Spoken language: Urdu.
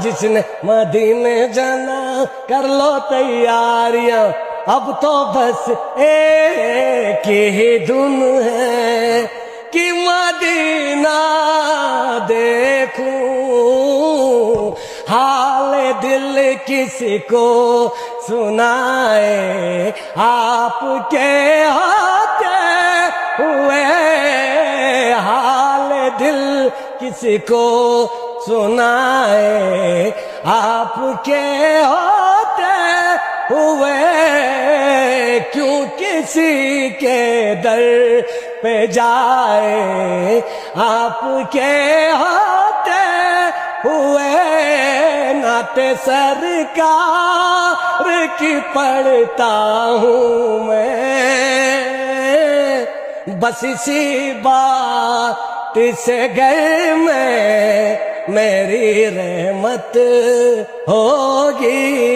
جس نے مدینے جانا کر لو تیاریاں، اب تو بس ایک ہی دھن ہے کہ مدینہ دیکھوں، حال دل کسی کو سنائے، آپ کے ہوتے ہوئے حال دل کسی کو سنائے، آپ کے ہوتے ہوئے کیوں کسی کے در پہ جائے، آپ کے ہوتے ہوئے نعت سرکار کی پڑھتا ہوں میں، بس اسی بات سے گھر میں میری رحمت ہوگی۔